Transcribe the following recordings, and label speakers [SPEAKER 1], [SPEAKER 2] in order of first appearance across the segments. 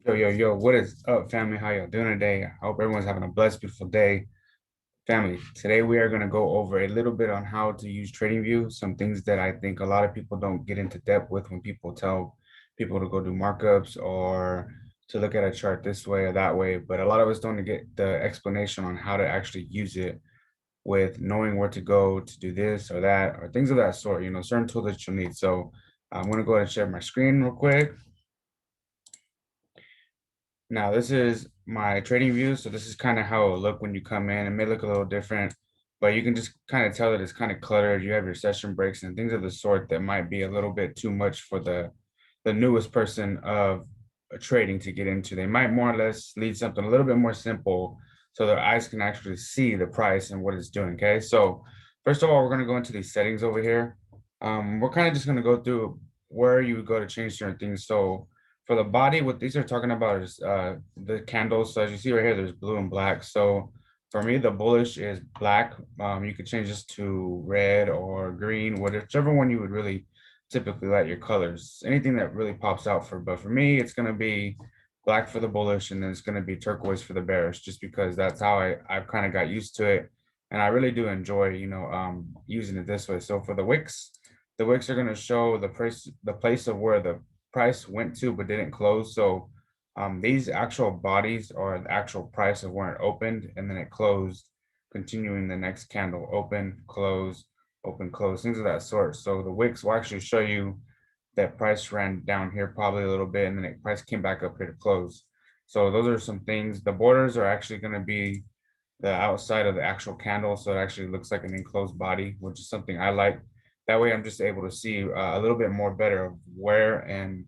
[SPEAKER 1] Yo, what is up, family? How y'all doing today? I hope everyone's having a blessed, beautiful day. Family, today we are going to go over a little bit on how to use TradingView, some things that I think a lot of people don't get into depth with when people tell people to go do markups or to look at a chart this way or that way. But a lot of us don't get the explanation on how to actually use it with knowing where to go to do this or that or things of that sort, certain tools that you'll need. So I'm going to go ahead and share my screen real quick. Now this is my trading view. So this is kind of how it'll look when you come in. It may look a little different, but you can just kind of tell that it's kind of cluttered. You have your session breaks and things of the sort that might be a little bit too much for the newest person of trading to get into. They might more or less lead something a little bit more simple so their eyes can actually see the price and what it's doing. Okay. So first of all, we're going to go into these settings over here. We're kind of just going to go through where you would go to change certain things. So for the body, what these are talking about is the candles. So as you see right here, there's blue and black. So for me, the bullish is black. You could change this to red or green, whichever one you would really typically like your colors. Anything that really pops out but for me, it's gonna be black for the bullish, and then it's gonna be turquoise for the bearish, just because that's how I've kind of got used to it. And I really do enjoy, using it this way. So for the wicks are gonna show the place of where the price went to but didn't close. So these actual bodies are the actual price of where it opened and then it closed, continuing the next candle, open, close, things of that sort. So the wicks will actually show you that price ran down here probably a little bit and then price came back up here to close. So those are some things. The borders are actually going to be the outside of the actual candle, so it actually looks like an enclosed body, which is something I like. That way I'm just able to see a little bit more better of where and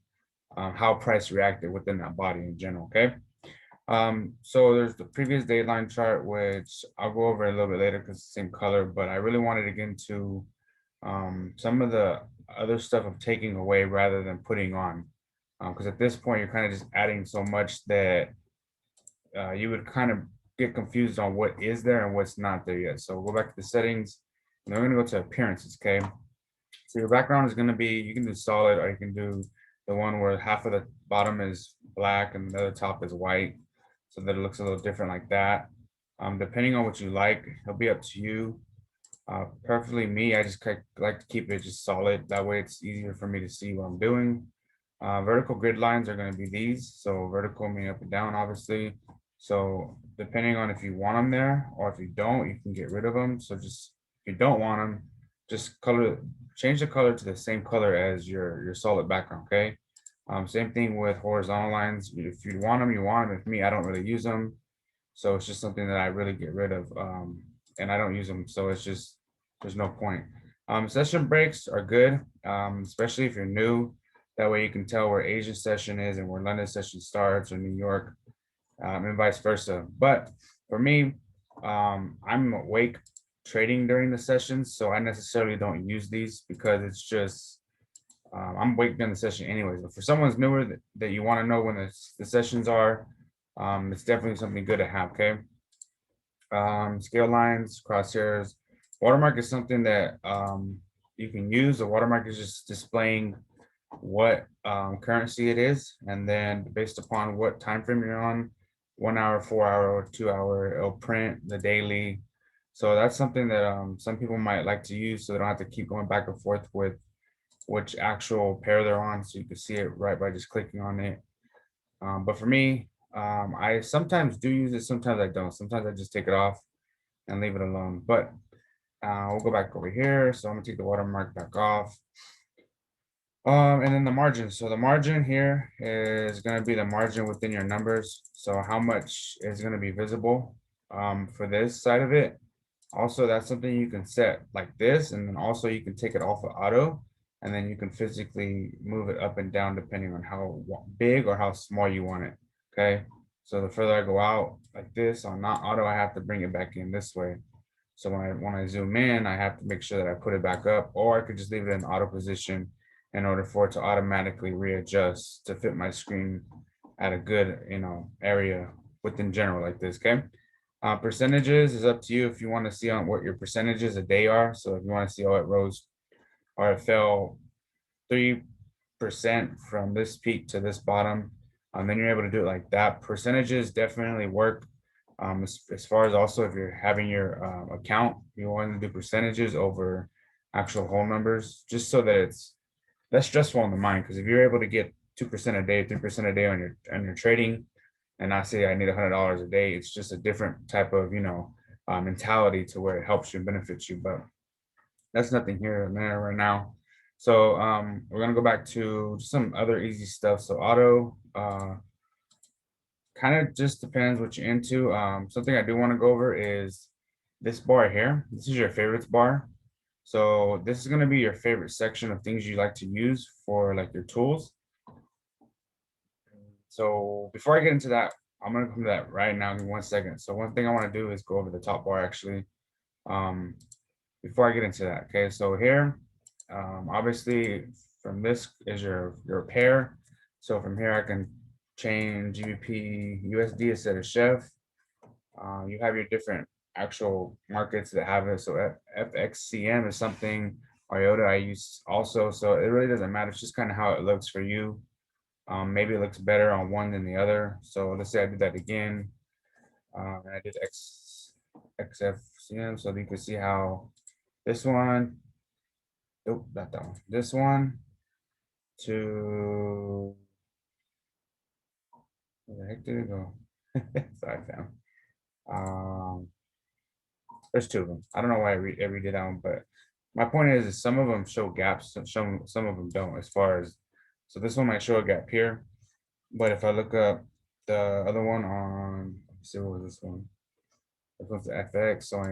[SPEAKER 1] how price reacted within that body in general. Okay. So there's the previous dayline chart, which I'll go over a little bit later because it's the same color, but I really wanted to get into some of the other stuff of taking away rather than putting on. Because at this point, you're kind of just adding so much that you would kind of get confused on what is there and what's not there yet. So we'll go back to the settings, and then we're going to go to appearances. Okay. So your background is going to be, you can do solid or you can do the one where half of the bottom is black and the other top is white, so that it looks a little different like that. Depending on what you like, it'll be up to you. Preferably me, I just like to keep it just solid. That way it's easier for me to see what I'm doing. Vertical grid lines are going to be these. So vertical meaning up and down, obviously. So depending on if you want them there or if you don't, you can get rid of them. So just if you don't want them, just change the color to the same color as your solid background. Okay. Same thing with horizontal lines. If you want them, you want them. If me, I don't really use them. So it's just something that I really get rid of. And I don't use them. So it's just, there's no point. Session breaks are good, especially if you're new. That way you can tell where Asian session is and where London session starts or New York, and vice versa. But for me, I'm awake trading during the sessions, so I necessarily don't use these because it's just I'm awake during the session anyways. But for someone's newer that you want to know when the sessions are, it's definitely something good to have. Okay. Scale lines, crosshairs. Watermark is something that you can use. The watermark is just displaying what currency it is, and then based upon what time frame you're on, 1 hour, 4 hour, or 2 hour, it'll print the daily. So that's something that some people might like to use, so they don't have to keep going back and forth with which actual pair they're on. So you can see it right by just clicking on it. But for me, I sometimes do use it, sometimes I don't. Sometimes I just take it off and leave it alone. But we'll go back over here. So I'm gonna take the watermark back off. And then the margin. So the margin here is going to be the margin within your numbers. So how much is going to be visible for this side of it. Also, that's something you can set like this. And then also you can take it off of auto. And then you can physically move it up and down depending on how big or how small you want it. Okay. So the further I go out like this on not auto, I have to bring it back in this way. So when I zoom in, I have to make sure that I put it back up, or I could just leave it in auto position in order for it to automatically readjust to fit my screen at a good, area within general like this. Okay. Percentages is up to you if you want to see on what your percentages a day are. So if you want to see, oh, it rose or it fell 3% from this peak to this bottom, Then you're able to do it like that. Percentages definitely work. As far as also if you're having your account, you want to do percentages over actual whole numbers, just so that it's less stressful on the mind. Because if you're able to get 2% a day, 3% a day on your trading, and I say I need $100 a day, it's just a different type of mentality to where it helps you and benefits you. But that's nothing here and there right now. So we're gonna go back to some other easy stuff. So auto kind of just depends what you're into. Something I do want to go over is this bar here. This is your favorites bar. So this is gonna be your favorite section of things you like to use for like your tools. So before I get into that, I'm gonna come to that right now. Give me 1 second. So one thing I want to do is go over the top bar actually. Um, before I get into that, okay. So here, obviously, from this is your pair. So from here, I can change GBP USD instead of Chef. You have your different actual markets that have it. So FXCM is something. IOTA I use also. So it really doesn't matter. It's just kind of how it looks for you. Maybe it looks better on one than the other. So let's say I did that again. And I did XFCM, so you can see how this one, nope, not that one. This one to, where the heck did it go? Sorry, fam. Um, there's two of them. I don't know why I redid that one, but my point is some of them show gaps, and some of them don't. As far as, so this one might show a gap here, but if I look up the other one on, let's see, what was this one? This one's the FX. So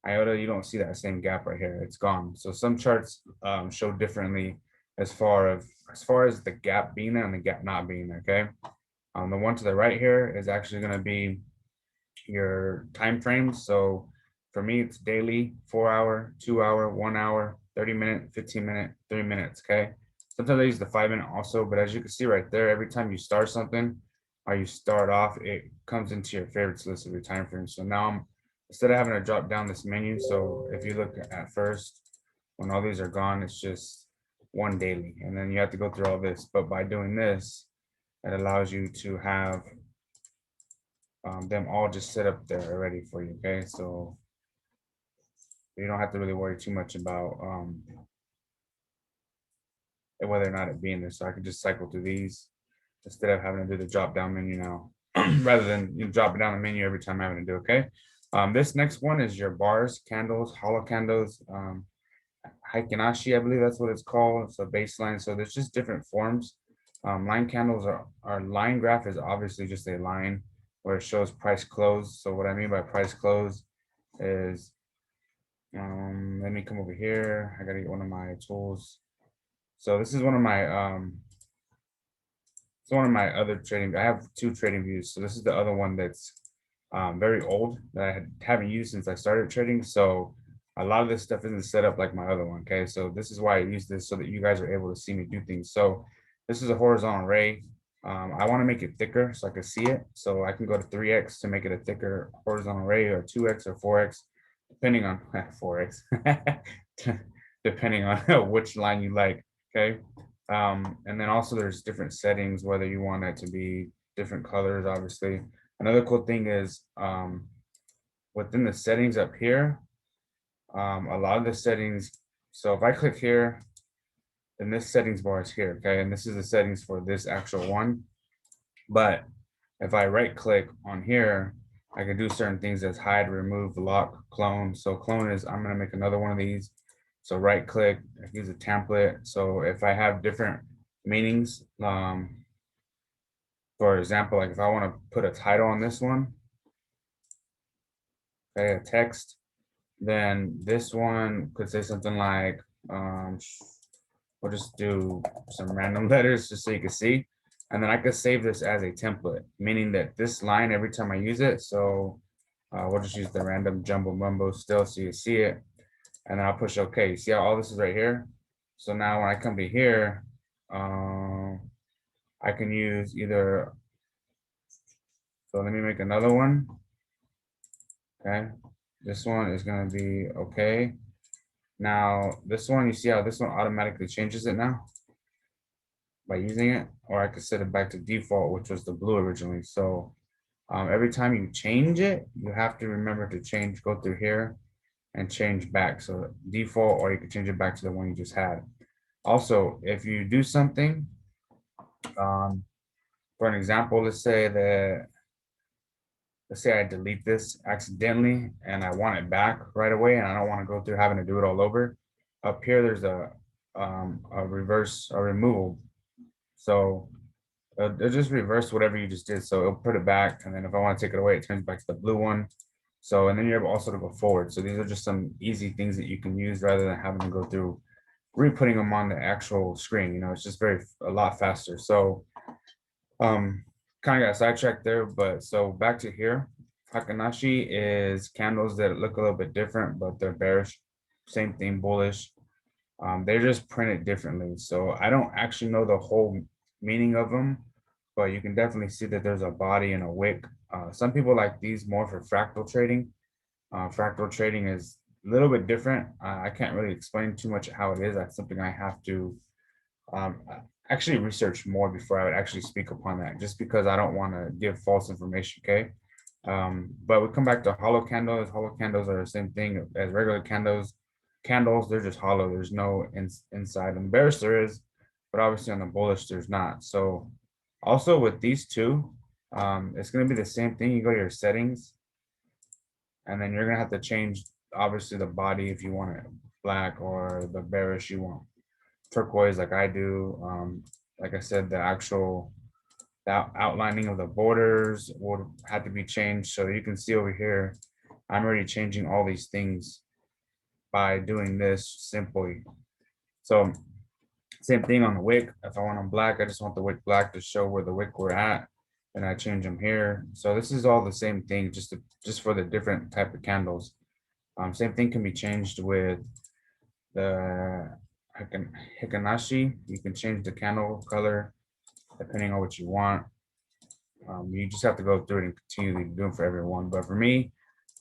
[SPEAKER 1] IOTA, you don't see that same gap right here. It's gone. So some charts show differently as far as the gap being there and the gap not being there. Okay. The one to the right here is actually going to be your time frames. So for me, it's daily, 4 hour, 2 hour, 1 hour, 30 minute, 15 minute, 3 minutes. Okay. Sometimes I use the 5 minute also, but as you can see right there, every time you start something or you start off, it comes into your favorites list of your time frame. So now instead of having to drop down this menu, so if you look at first, when all these are gone, it's just one daily, and then you have to go through all this. But by doing this, it allows you to have them all just set up there already for you. Okay, so you don't have to really worry too much about whether or not it being there. So I can just cycle through these instead of having to do the drop down menu now, rather than dropping down the menu every time I'm having to do. Okay. This next one is your bars, candles, hollow candles, Hikanashi, I believe that's what it's called. It's a baseline. So there's just different forms. Line candles are line graph is obviously just a line where it shows price close. So what I mean by price close is, let me come over here. I gotta get one of my tools. So this is one of my it's one of my other trading. I have two trading views. So this is the other one that's very old that I haven't used since I started trading. So a lot of this stuff isn't set up like my other one. Okay, so this is why I use this so that you guys are able to see me do things. So this is a horizontal ray. I want to make it thicker so I can see it. So I can go to 3x to make it a thicker horizontal ray, or 2x or 4x, depending on 4x, depending on which line you like. Okay. And then also there's different settings, whether you want it to be different colors, obviously. Another cool thing is within the settings up here, a lot of the settings. So if I click here, then this settings bar is here, okay? And this is the settings for this actual one. But if I right click on here, I can do certain things as hide, remove, lock, clone. So clone is, I'm gonna make another one of these. So right click, use a template. So if I have different meanings, for example, like if I want to put a title on this one, okay, a text, then this one could say something like, we'll just do some random letters just so you can see. And then I could save this as a template, meaning that this line, every time I use it, so we'll just use the random jumbo mumbo still so you see it. And then I'll push OK. You see how all this is right here? So now when I come to here, I can use either, so let me make another one. Okay, this one is going to be okay. Now this one, you see how this one automatically changes it now? by using it, or I could set it back to default, which was the blue originally. So every time you change it, you have to remember to change, go through here and change back. So default, or you can change it back to the one you just had. Also, if you do something, for an example, let's say I delete this accidentally and I want it back right away, and I don't want to go through having to do it all over. Up here, there's a reverse, a removal. So it'll just reverse whatever you just did. So it'll put it back, and then if I want to take it away, it turns back to the blue one. So, and then you're able also to go forward. So these are just some easy things that you can use rather than having to go through re-putting them on the actual screen. You know, it's just a lot faster. So kind of got sidetracked there, but so back to here. Hakanashi is candles that look a little bit different, but they're bearish. Same thing, bullish. They're just printed differently. So I don't actually know the whole meaning of them, but you can definitely see that there's a body and a wick. Some people like these more for fractal trading. Fractal trading is a little bit different. I can't really explain too much how it is. That's something I have to um, actually research more before I would actually speak upon that, just because I don't want to give false information. Okay. But we come back to hollow candles. Hollow candles are the same thing as regular candles. Candles, they're just hollow. There's no inside. And bearish there is, but obviously on the bullish, there's not. So also with these two, it's going to be the same thing. You go to your settings, and then you're going to have to change, obviously, the body if you want it black, or the bearish you want turquoise like I do. Like I said, the outlining of the borders would have to be changed. So you can see over here, I'm already changing all these things by doing this simply. So same thing on the wick. If I want them black, I just want the wick black to show where the wick we're at, and I change them here. So this is all the same thing, just for the different type of candles. Same thing can be changed with the Hikanashi. You can change the candle color depending on what you want. You just have to go through it and continually do them for everyone. But for me,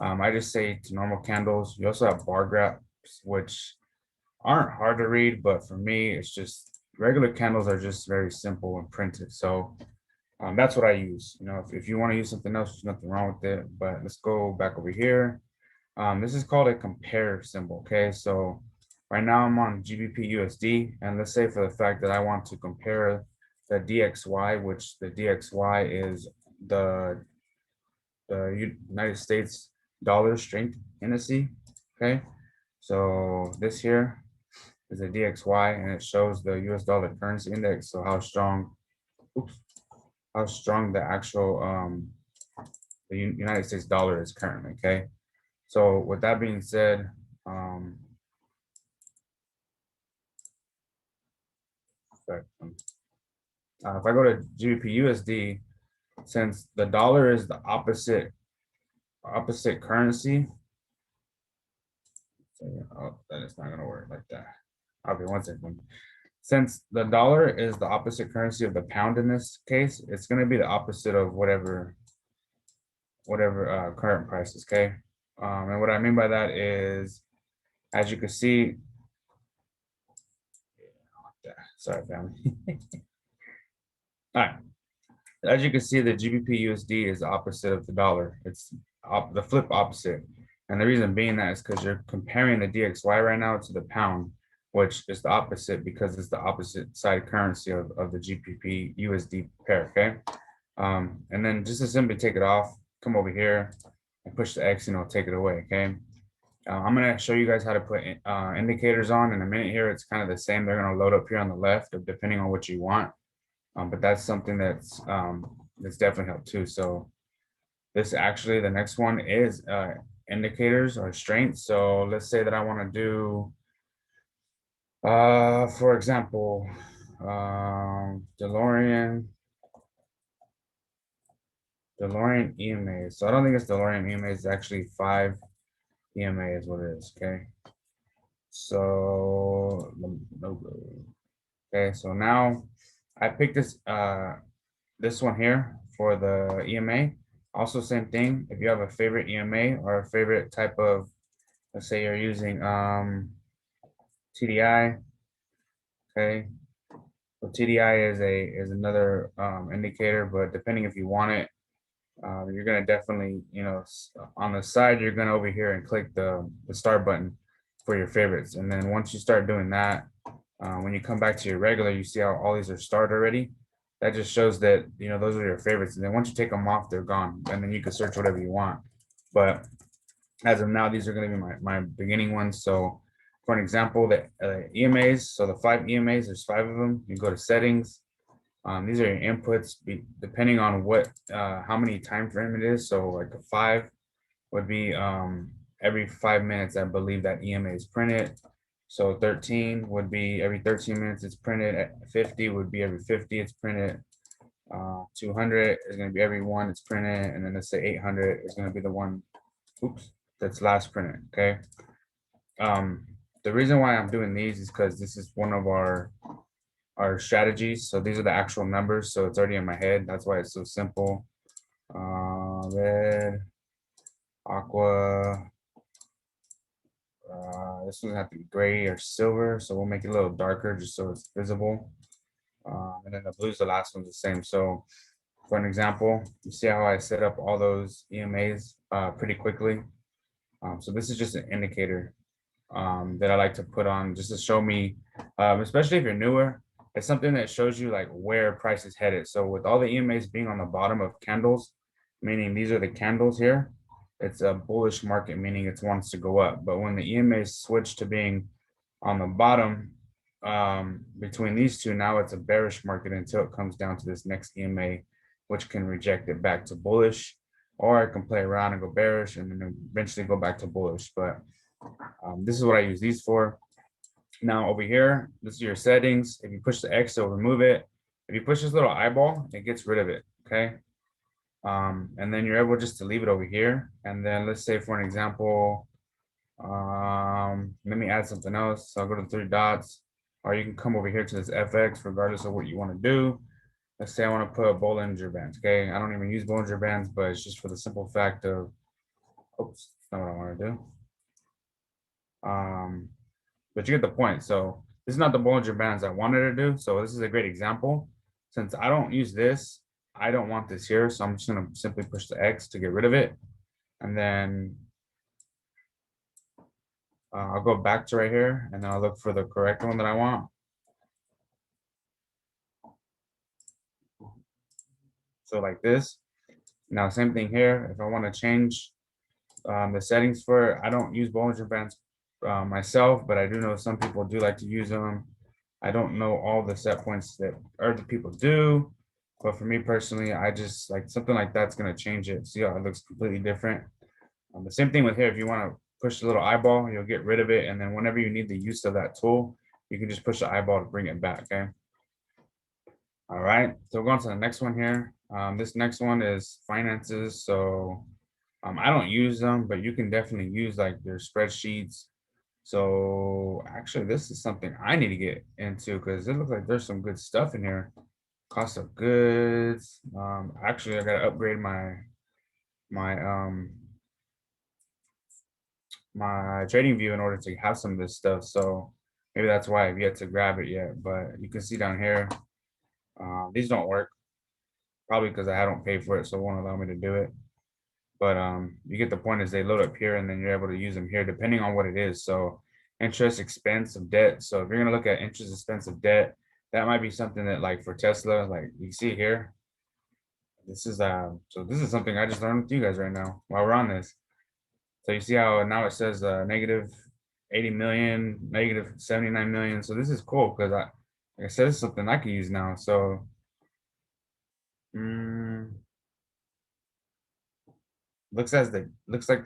[SPEAKER 1] I just say to normal candles. You also have bar graphs, which aren't hard to read, but for me, it's just regular candles are just very simple and printed. So that's what I use. You know, if you want to use something else, there's nothing wrong with it. But let's go back over here. This is called a compare symbol. Okay, so right now I'm on GBP USD, and let's say for the fact that I want to compare the DXY, which the DXY is the United States dollar strength indice. Okay, so this here is a DXY, and it shows the US dollar currency index. So oops, how strong the actual the United States dollar is currently. Okay, so with that being said, if I go to GBP USD, since the dollar is the opposite currency, so, oh, that is not going to work like that. Okay, one second. Since the dollar is the opposite currency of the pound in this case, it's going to be the opposite of whatever current price is. Okay, and what I mean by that is, as you can see, sorry, family. All right, as you can see, the GBP USD is the opposite of the dollar. It's the flip opposite. And the reason being that is because you're comparing the DXY right now to the pound, which is the opposite because it's the opposite side currency of the GBP USD pair. Okay. And then just to simply take it off, come over here and push the X and it'll take it away. Okay. I'm going to show you guys how to put indicators on in a minute here. It's kind of the same. They're going to load up here on the left, depending on what you want. But that's something that's definitely helped too. So this actually, the next one is indicators or strengths. So let's say that I want to do, for example, DeLorean EMA. So I don't think it's DeLorean EMA. It's actually 5 EMA is what it is. Okay. So okay. So now I picked this one here for the EMA. Also, same thing. If you have a favorite EMA or a favorite type of, let's say you're using TDI, okay, So TDI is another indicator, but depending if you want it, you're gonna definitely, on the side, you're gonna over here and click the start button for your favorites. And then once you start doing that, when you come back to your regular, you see how all these are starred already. That just shows that, those are your favorites. And then once you take them off, they're gone. And then you can search whatever you want. But as of now, these are going to be my beginning ones. So for an example, the EMAs, so the 5 EMAs, there's 5 of them. You go to settings. These are your inputs depending on what how many time frame it is. So like a 5 would be every 5 minutes, I believe that EMA is printed. So 13 would be every 13 minutes it's printed. At 50 would be every 50 it's printed. 200 is going to be every one it's printed, and then let's say 800 is going to be the one, oops, that's last printed. Okay. Um, the reason why I'm doing these is because this is one of our strategies. So these are the actual numbers. So it's already in my head. That's why it's so simple. Red, aqua. This one have to be gray or silver. So we'll make it a little darker just so it's visible. And then the blue's the last one's the same. So for an example, you see how I set up all those EMAs pretty quickly. So this is just an indicator that I like to put on just to show me, especially if you're newer, it's something that shows you like where price is headed. So with all the EMAs being on the bottom of candles, meaning these are the candles here, it's a bullish market, meaning it wants to go up. But when the EMAs switch to being on the bottom between these two, now it's a bearish market until it comes down to this next EMA, which can reject it back to bullish, or I can play around and go bearish and then eventually go back to bullish. But this is what I use these for. Now over here, this is your settings. If you push the X, it'll remove it. If you push this little eyeball, it gets rid of it. Okay. And then you're able just to leave it over here. And then let's say for an example, let me add something else. So I'll go to the 3 dots, or you can come over here to this FX regardless of what you want to do. Let's say I want to put Bollinger Bands. Okay. I don't even use Bollinger Bands, but it's just for the simple fact of, oops, that's not what I want to do. But you get the point. So this is not the Bollinger Bands I wanted to do. So this is a great example. Since I don't use this, I don't want this here. So I'm just going to simply push the X to get rid of it. And then I'll go back to right here and then I'll look for the correct one that I want. So like this. Now, same thing here. If I want to change the settings for it, I don't use Bollinger Bands myself, but I do know some people do like to use them. I don't know all the set points that other people do, but for me personally, I just like something like that's going to change it. See how it looks completely different. The same thing with here. If you want to push the little eyeball, you'll get rid of it. And then whenever you need the use of that tool, you can just push the eyeball to bring it back. Okay. All right. So we're going to the next one here. This next one is finances. So I don't use them, but you can definitely use like their spreadsheets. So actually, this is something I need to get into because it looks like there's some good stuff in here. Cost of goods. Actually, I gotta upgrade my my trading view in order to have some of this stuff. So maybe that's why I've yet to grab it yet. But you can see down here, these don't work. Probably because I don't pay for it, so it won't allow me to do it. But you get the point is they load up here and then you're able to use them here depending on what it is. So interest expense of debt. So if you're gonna look at interest expense of debt, that might be something that like for Tesla, like you see here, this is so this is something I just learned with you guys right now while we're on this. So you see how now it says negative 80 million, negative 79 million. So this is cool because like I said, it's something I can use now. So looks like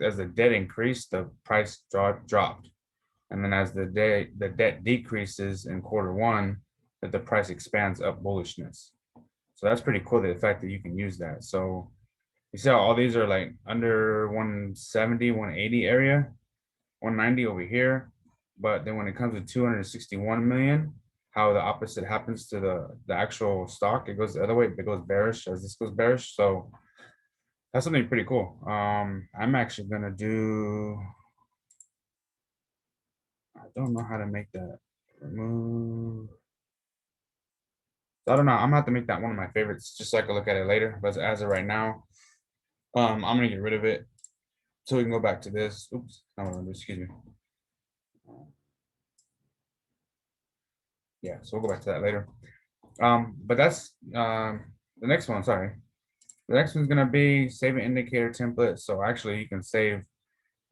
[SPEAKER 1] as the debt increased, the price dropped. And then as the debt decreases in quarter 1, that the price expands up bullishness. So that's pretty cool, the fact that you can use that. So you see how all these are like under 170, 180 area, 190 over here. But then when it comes to 261 million, how the opposite happens to the actual stock, it goes the other way, it goes bearish as this goes bearish. So that's something pretty cool. I'm actually gonna do, I don't know how to make that remove. So I don't know. I'm gonna have to make that one of my favorites just so I can look at it later. But as of right now, I'm gonna get rid of it so we can go back to this. Oops, no, excuse me. Yeah, so we'll go back to that later. But that's the next one. Sorry, the next one's gonna be save an indicator template. So actually, you can save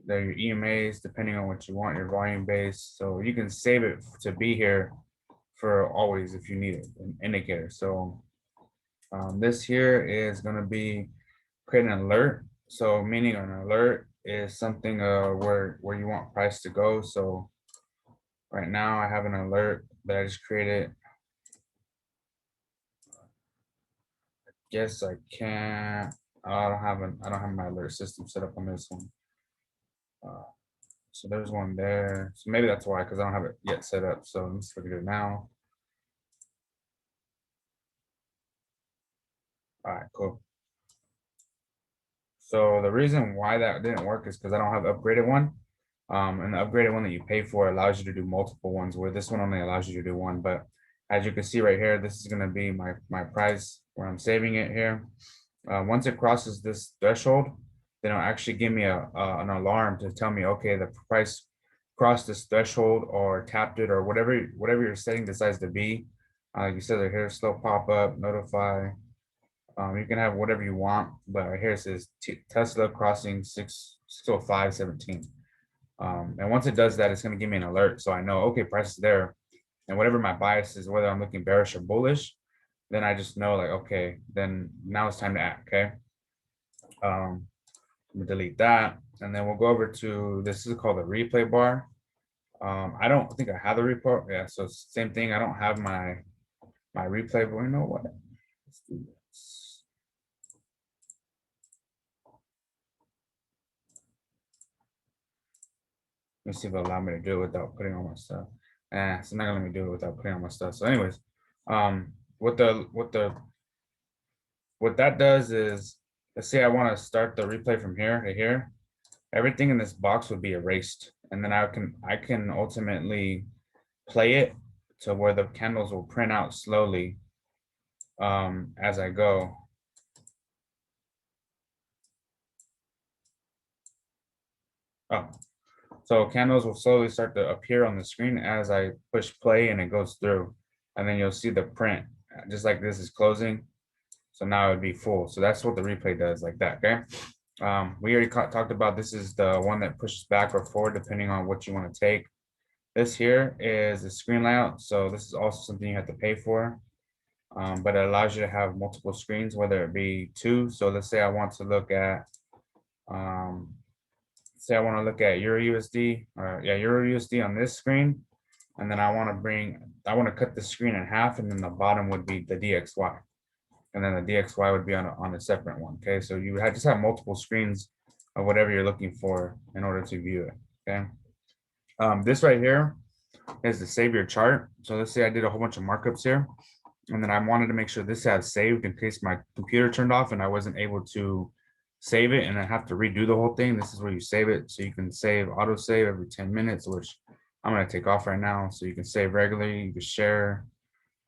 [SPEAKER 1] your EMAs depending on what you want, your volume base. So you can save it to be here for always if you need it, an indicator. So this here is going to be create an alert. So meaning an alert is something where you want price to go. So right now I have an alert that I just created. Guess I can't. I don't have my alert system set up on this one. Uh, so there's one there. So maybe that's why, because I don't have it yet set up. So let's look at it now. All right, cool. So the reason why that didn't work is because I don't have the upgraded one. And the upgraded one that you pay for allows you to do multiple ones, where this one only allows you to do one. But as you can see right here, this is going to be my price where I'm saving it here. Once it crosses this threshold, then it'll actually give me an alarm to tell me, okay, the price crossed this threshold or tapped it or whatever your setting decides to be. Like you said, here, slow pop up, notify. You can have whatever you want, but right here it says Tesla crossing 605.17. And once it does that, it's going to give me an alert. So I know, okay, price is there. And whatever my bias is, whether I'm looking bearish or bullish, then I just know like, okay, then now it's time to act. Okay. I'm gonna delete that. And then we'll go over to, this is called the replay bar. I don't think I have the report. Yeah. So same thing. I don't have my replay, but you know what? Let's do this. Let me see if it'll allow me to do it without putting on my stuff. It's not gonna let me do it without putting on my stuff. So anyways, what that does is, let's say I want to start the replay from here to here, everything in this box would be erased. And then I can ultimately play it to where the candles will print out slowly as I go. Oh, so candles will slowly start to appear on the screen as I push play and it goes through. And then you'll see the print, just like this is closing. So now it would be full. So that's what the replay does, like that, okay? We already talked about, this is the one that pushes back or forward depending on what you want to take. This here is a screen layout. So this is also something you have to pay for. But it allows you to have multiple screens, whether it be two. So let's say I want to look at, say I want to look at Euro USD, or yeah, Euro USD on this screen. And then I want to cut the screen in half, and then the bottom would be the DXY. And then the DXY would be on a separate one. Okay, so you would just have multiple screens of whatever you're looking for in order to view it. Okay, this right here is to save your chart. So let's say I did a whole bunch of markups here, and then I wanted to make sure this has saved in case my computer turned off and I wasn't able to save it and I have to redo the whole thing. This is where you save it. So you can save auto save every 10 minutes, which I'm going to take off right now. So you can save regularly, you can share,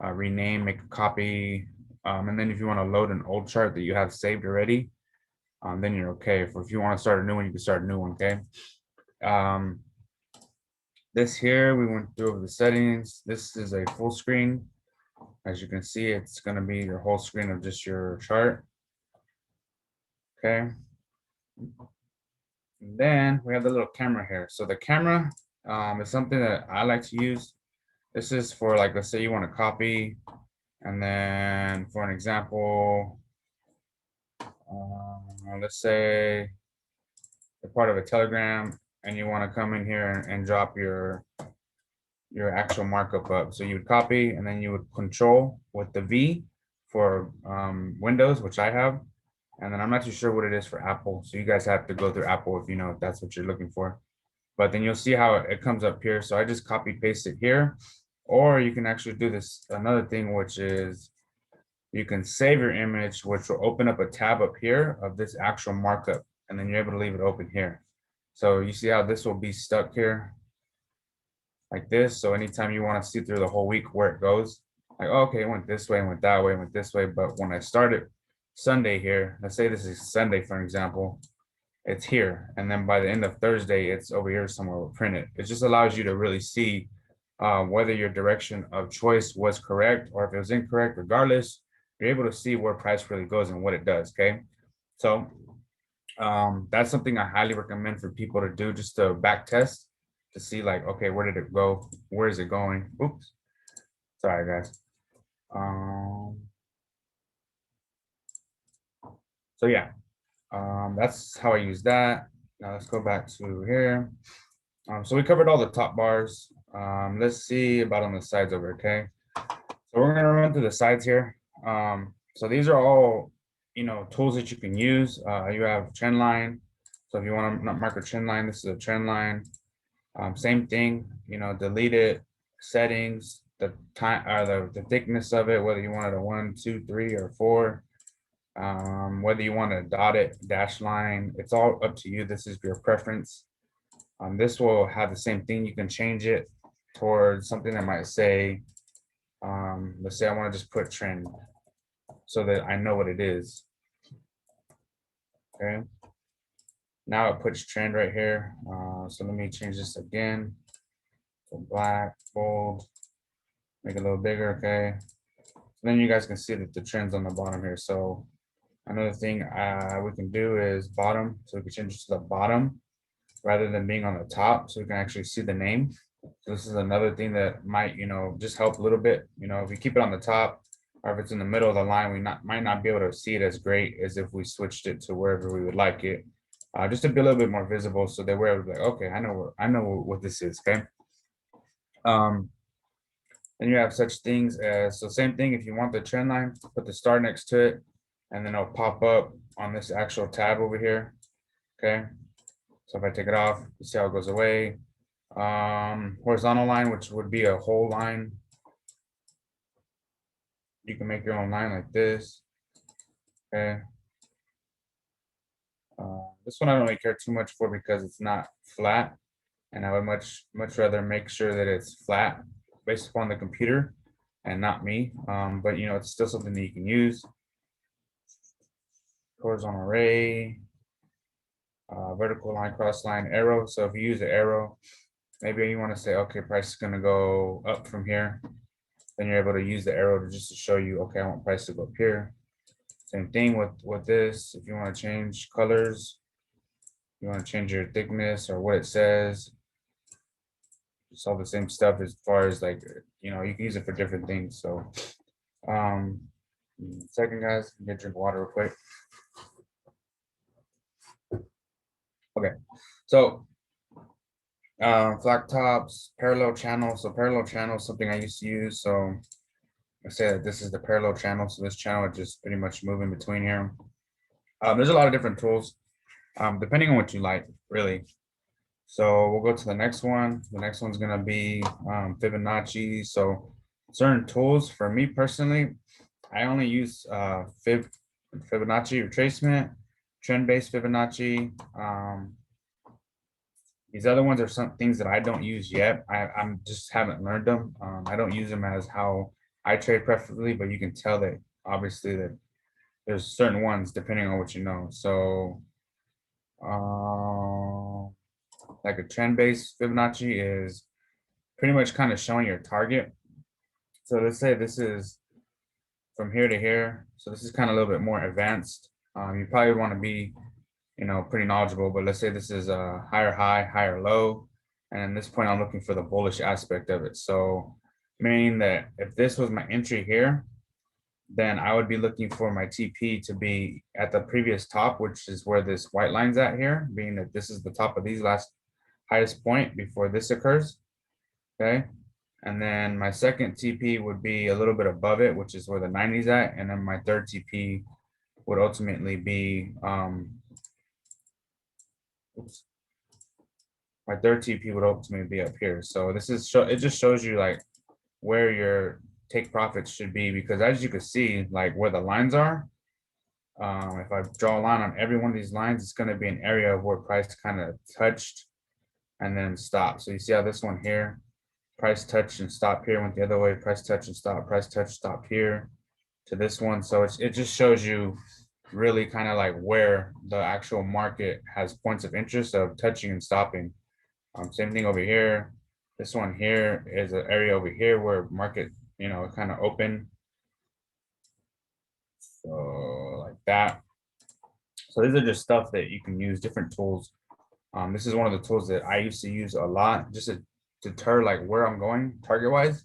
[SPEAKER 1] rename, make a copy. And then if you want to load an old chart that you have saved already, then you're okay. If you want to start a new one, you can start a new one. Okay. This here, we went through over the settings. This is a full screen. As you can see, it's going to be your whole screen of just your chart. Okay. And then we have the little camera here. So the camera is something that I like to use. This is for, like, let's say you want to copy, and then for an example, let's say you're part of a Telegram and you want to come in here and drop your actual markup up. So you would copy, and then you would control with the V for Windows, which I have. And then I'm not too sure what it is for Apple. So you guys have to go through Apple if you know if that's what you're looking for. But then you'll see how it comes up here. So I just copy paste it here. Or you can actually do this another thing, which is you can save your image, which will open up a tab up here of this actual markup. And then you're able to leave it open here. So you see how this will be stuck here like this. So anytime you want to see through the whole week where it goes, like, oh, okay, it went this way, went that way, went this way. But when I started Sunday here, let's say this is Sunday, for example, it's here. And then by the end of Thursday, it's over here somewhere we'll print it. It just allows you to really see whether your direction of choice was correct or if it was incorrect. Regardless, you're able to see where price really goes and what it does. Okay. So that's something I highly recommend for people to do, just to back test to see like, okay, where did it go? Where is it going? Oops. Sorry, guys. So yeah, that's how I use that. Now let's go back to here. So we covered all the top bars. Let's see about on the sides over, okay? So we're gonna run through the sides here. So these are all, tools that you can use. You have trend line. So if you want to mark a trend line, this is a trend line. Same thing, delete it, settings, the time, the thickness of it, whether you want it a 1, 2, 3, or 4. Whether you want to dot it, dash line, it's all up to you. This is your preference. This will have the same thing. You can change it towards something that might say, let's say I want to just put trend so that I know what it is. Okay. Now it puts trend right here. So let me change this again. So black, bold, make it a little bigger. Okay. So then you guys can see that the trend's on the bottom here. So another thing we can do is bottom. So we can change it to the bottom rather than being on the top, so we can actually see the name. So this is another thing that might, just help a little bit. If we keep it on the top, or if it's in the middle of the line, we might not be able to see it as great as if we switched it to wherever we would like it, just to be a little bit more visible, so that we're like, okay, I know what this is. Okay. Um, and you have such things as, so same thing. If you want the trend line, put the star next to it, and then it'll pop up on this actual tab over here. Okay. So if I take it off, you see how it goes away. Horizontal line, which would be a whole line. You can make your own line like this. Okay. This one I don't really care too much for because it's not flat, and I would much rather make sure that it's flat based upon the computer and not me. But it's still something that you can use. Horizontal array, vertical line, cross line, arrow. So if you use the arrow, maybe you want to say, okay, price is going to go up from here. Then you're able to use the arrow to just to show you, okay, I want price to go up here. Same thing with this. If you want to change colors, you want to change your thickness or what it says, it's all the same stuff as far as like, you can use it for different things. So, second, guys, get a drink of water real quick. Okay, so flat tops, parallel channel. So parallel channel is something I used to use. So I say that this is the parallel channel. So this channel is just pretty much moving between here. There's a lot of different tools, depending on what you like, really. So we'll go to the next one. The next one's gonna be Fibonacci. So certain tools for me personally, I only use Fibonacci retracement, trend-based Fibonacci. These other ones are some things that I don't use yet. I'm just haven't learned them. I don't use them as how I trade preferably, but you can tell that obviously that there's certain ones depending on what you know. So like a trend-based Fibonacci is pretty much kind of showing your target. So let's say this is from here to here. So this is kind of a little bit more advanced. You probably want to be, pretty knowledgeable, but let's say this is a higher high, higher low. And at this point, I'm looking for the bullish aspect of it. So meaning that if this was my entry here, then I would be looking for my TP to be at the previous top, which is where this white line's at here, being that this is the top of these last highest point before this occurs. Okay. And then my second TP would be a little bit above it, which is where the 90's at. And then my third TP would ultimately be, my third TP would ultimately be up here. So this is, it just shows you like where your take profits should be, because as you can see, like where the lines are, if I draw a line on every one of these lines, it's going to be an area where price kind of touched and then stopped. So you see how this one here, price touch and stop here, went the other way, price touch and stop, price touch, stop here to this one. So it just shows you really kind of like where the actual market has points of interest of touching and stopping. Same thing over here. This one here is an area over here where market, kind of open. So like that. So these are just stuff that you can use, different tools. This is one of the tools that I used to use a lot just to deter like where I'm going target wise.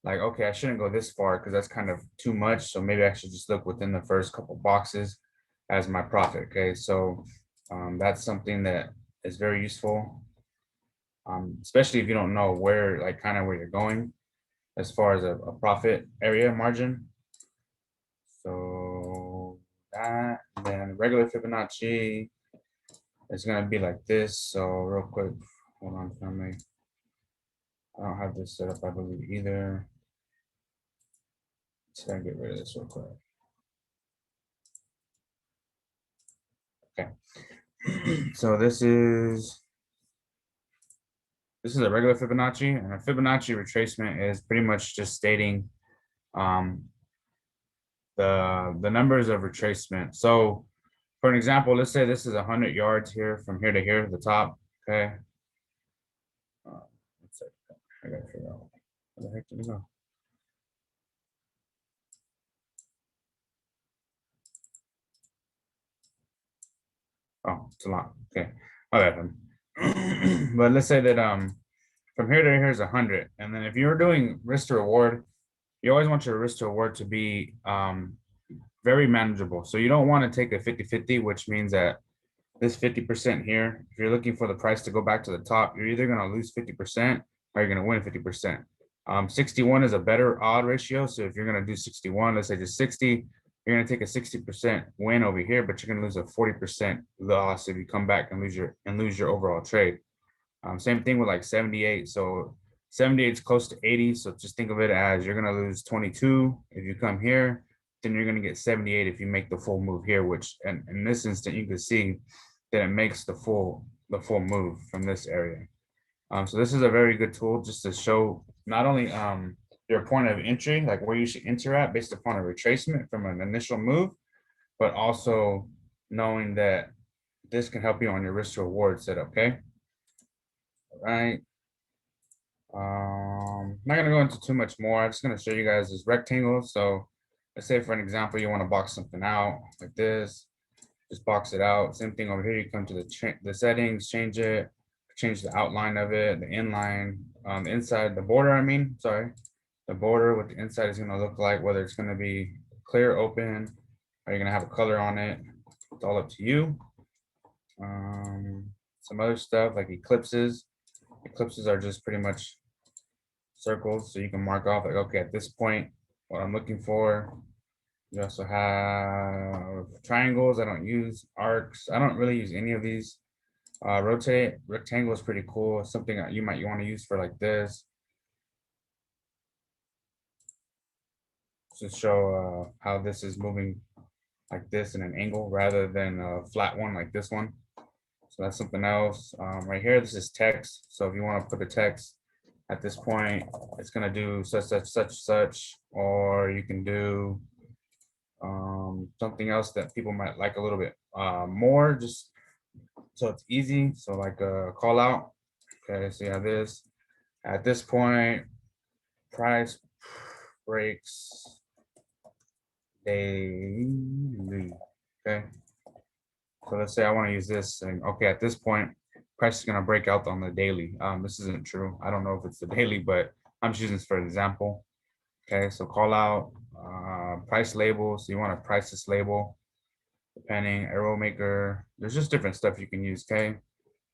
[SPEAKER 1] Like, okay, I shouldn't go this far because that's kind of too much. So maybe I should just look within the first couple boxes as my profit. Okay, so that's something that is very useful, especially if you don't know where, like, kind of where you're going as far as a profit area margin. So that, and then regular Fibonacci is gonna be like this. So real quick, hold on, family. I don't have this set up, I believe, either. So I get rid of this real quick. Okay. So this is a regular Fibonacci, and a Fibonacci retracement is pretty much just stating the numbers of retracement. So for an example, let's say this is 100 yards here from here to here to the top. Okay. Let's see. I gotta figure out where the heck did it go. Oh, it's a lot. Okay. Okay. But let's say that from here to here is 100, and then if you're doing risk to reward, you always want your risk to reward to be very manageable. So you don't want to take a 50-50, which means that this 50% here, if you're looking for the price to go back to the top, you're either going to lose 50% or you're going to win 50%. 61 is a better odd ratio. So if you're going to do 61, let's say just 60, you're going to take a 60% win over here, but you're going to lose a 40% loss if you come back and lose your overall trade. Same thing with like 78. So 78 is close to 80. So just think of it as you're going to lose 22 if you come here, then you're going to get 78 if you make the full move here, which in this instant you can see that it makes the full move from this area. So this is a very good tool just to show not only your point of entry, like where you should enter at based upon a retracement from an initial move, but also knowing that this can help you on your risk to reward setup. Okay. All right. I'm not gonna go into too much more. I'm just gonna show you guys this rectangle. So let's say for an example, you want to box something out like this. Just box it out. Same thing over here. You come to the settings, change it, change the outline of it, the inline, the inside, the border. I mean, sorry, the border, what the inside is gonna look like, whether it's gonna be clear, open, or you're gonna have a color on it. It's all up to you. Some other stuff like eclipses. Eclipses are just pretty much circles, so you can mark off like, okay, at this point, what I'm looking for. You also have triangles. I don't use arcs. I don't really use any of these. Rotate rectangle is pretty cool. It's something that you might want to use for like this to show how this is moving like this in an angle rather than a flat one like this one. So that's something else. Right here, this is text. So if you want to put the text at this point, it's gonna do such, such, such, such, or you can do something else that people might like a little bit more, just so it's easy. So like a call out. Okay, so you have this. At this point, price breaks daily. Okay. So let's say I want to use this, and okay, at this point, price is gonna break out on the daily. This isn't true. I don't know if it's the daily, but I'm choosing this for example. Okay, so call out price label. So you want to price this label, depending, arrow maker. There's just different stuff you can use. Okay,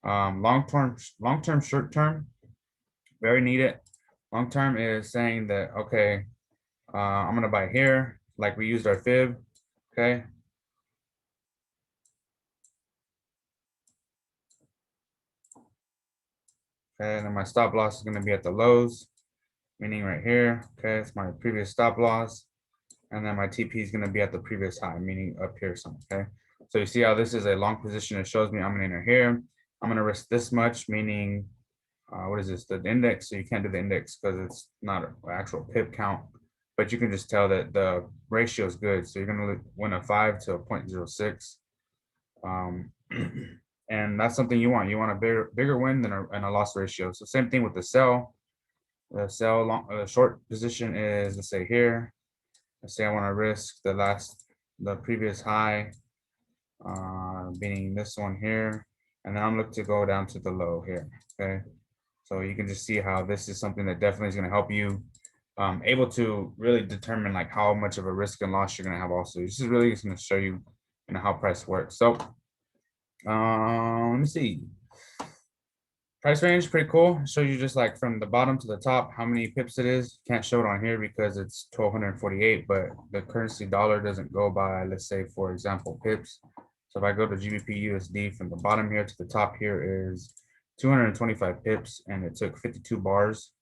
[SPEAKER 1] long term, short term, very needed. Long term is saying that okay, I'm gonna buy here, like we used our fib. Okay. Okay, and then my stop loss is gonna be at the lows, meaning right here. Okay, it's my previous stop loss. And then my TP is going to be at the previous high, meaning up here something. Okay. So you see how this is a long position. It shows me I'm going to enter here. I'm going to risk this much, meaning what is this? The index. So you can't do the index because it's not an actual pip count, but you can just tell that the ratio is good. So you're gonna win a 5 to a 0.06. And that's something you want. You want a bigger win than a loss ratio. So same thing with the sell. The sell long, short position is, let's say here. Let's say I want to risk the previous high, meaning this one here, and then I'm looking to go down to the low here. Okay, so you can just see how this is something that definitely is going to help you able to really determine like how much of a risk and loss you're going to have. Also, this is really just going to show you, how price works. So let me see. Price range pretty cool. Show you just like from the bottom to the top how many pips it is. Can't show it on here because it's 1248, but the currency dollar doesn't go by, let's say for example, pips. So if I go to GBP USD from the bottom here to the top here is 225 pips, and it took 52 bars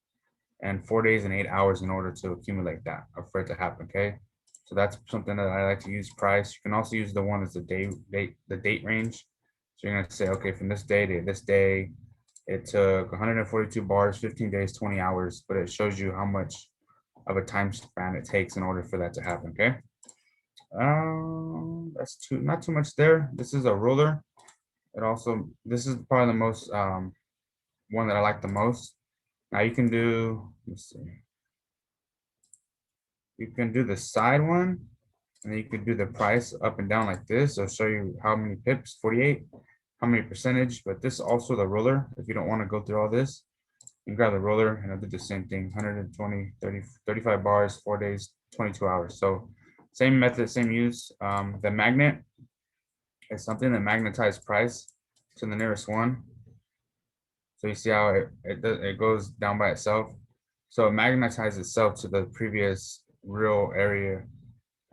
[SPEAKER 1] and 4 days and 8 hours in order to accumulate that for it to happen. Okay, so that's something that I like to use. Price. You can also use the one that's the date range. So you're gonna say, okay, from this day to this day, it took 142 bars, 15 days, 20 hours, but it shows you how much of a time span it takes in order for that to happen. Okay, that's not too much there. This is a ruler. This is probably the most one that I like the most. Now you can do, let's see, you can do the side one, and then you can do the price up and down like this. It'll show you how many pips, 48, how many percentage, but this is also the ruler. If you don't want to go through all this, you can grab the roller and I'll do the same thing, 120, 30, 35 bars, 4 days, 22 hours. So same method, same use. The magnet is something that magnetizes price to the nearest one. So you see how it goes down by itself. So it magnetizes itself to the previous real area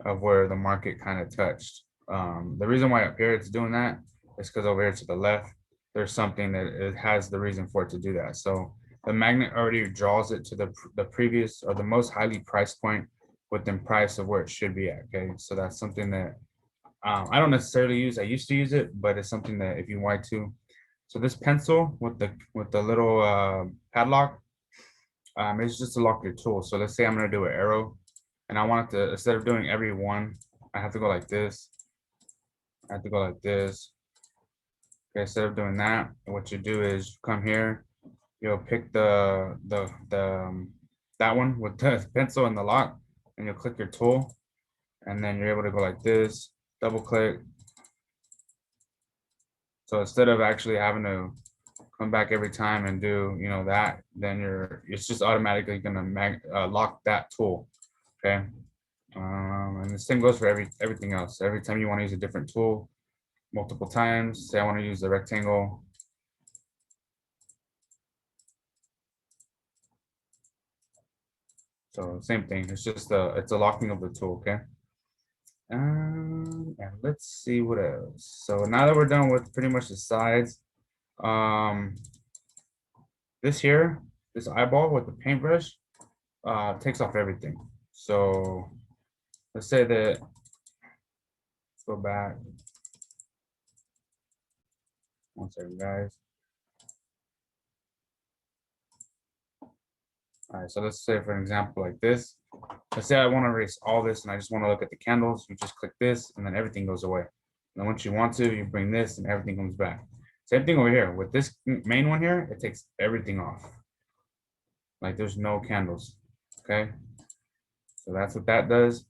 [SPEAKER 1] of where the market kind of touched. The reason why up here it's doing that is because over here to the left, there's something that it has the reason for it to do that. So the magnet already draws it to the previous or the most highly priced point within price of where it should be at. Okay, so that's something that I don't necessarily use. I used to use it, but it's something that if you want to. So this pencil with the little padlock, it's just to lock your tool. So let's say I'm gonna do an arrow, and I want it to, instead of doing every one, I have to go like this. I have to go like this. Okay, instead of doing that, what you do is come here, you'll pick that one with the pencil and the lock, and you'll click your tool, and then you're able to go like this, double click. So instead of actually having to come back every time and do that, then it's just automatically gonna lock that tool. Okay, and the same goes for everything else. Every time you want to use a different tool multiple times, say I want to use the rectangle. So same thing. It's just it's a locking of the tool. Okay. And let's see what else. So now that we're done with pretty much the sides, um, this eyeball with the paintbrush, takes off everything. So let's say that, let's go back. One second, guys. All right, so let's say for an example like this. Let's say I want to erase all this and I just want to look at the candles. You just click this and then everything goes away. And then once you want to, you bring this and everything comes back. Same thing over here. With this main one here, it takes everything off. Like there's no candles. Okay. So that's what that does.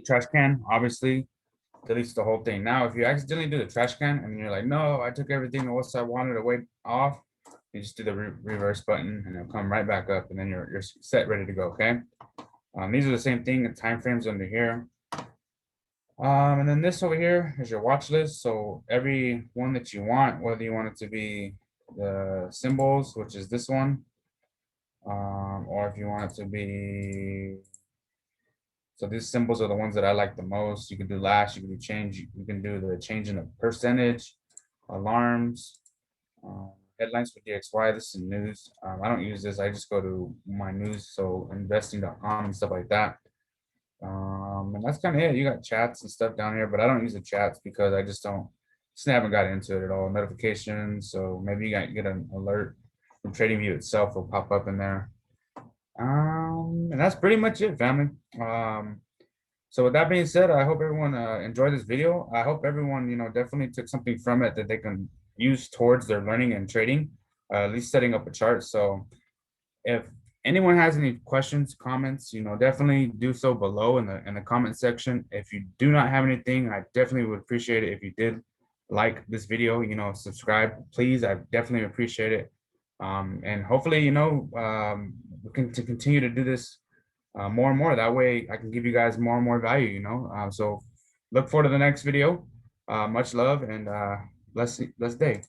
[SPEAKER 1] Trash can, obviously, deletes the whole thing. Now, if you accidentally do the trash can and you're like, no, I took everything else I wanted away off, you just do the reverse button and it'll come right back up, and then you're set, ready to go. Okay. These are the same thing. The time frames under here. And then this over here is your watch list. So every one that you want, whether you want it to be the symbols, which is this one, or if you want it to be, so these symbols are the ones that I like the most. You can do last, you can do change, you can do the change in the percentage, alarms, headlines for DXY. This is news. I don't use this. I just go to my news, so investing.com and stuff like that. And that's kind of it. You got chats and stuff down here, but I don't use the chats because I just haven't got into it at all. Notifications, so maybe you get an alert from TradingView itself will pop up in there. And that's pretty much it, family. So with that being said, I hope everyone enjoyed this video. I hope everyone, definitely took something from it that they can use towards their learning and trading, at least setting up a chart. So if anyone has any questions, comments, definitely do so below in the comment section. If you do not have anything, I definitely would appreciate it if you did like this video, subscribe, please. I definitely appreciate it. And hopefully, we can to continue to do this more and more. That way I can give you guys more and more value, so look forward to the next video. Much love and blessed day.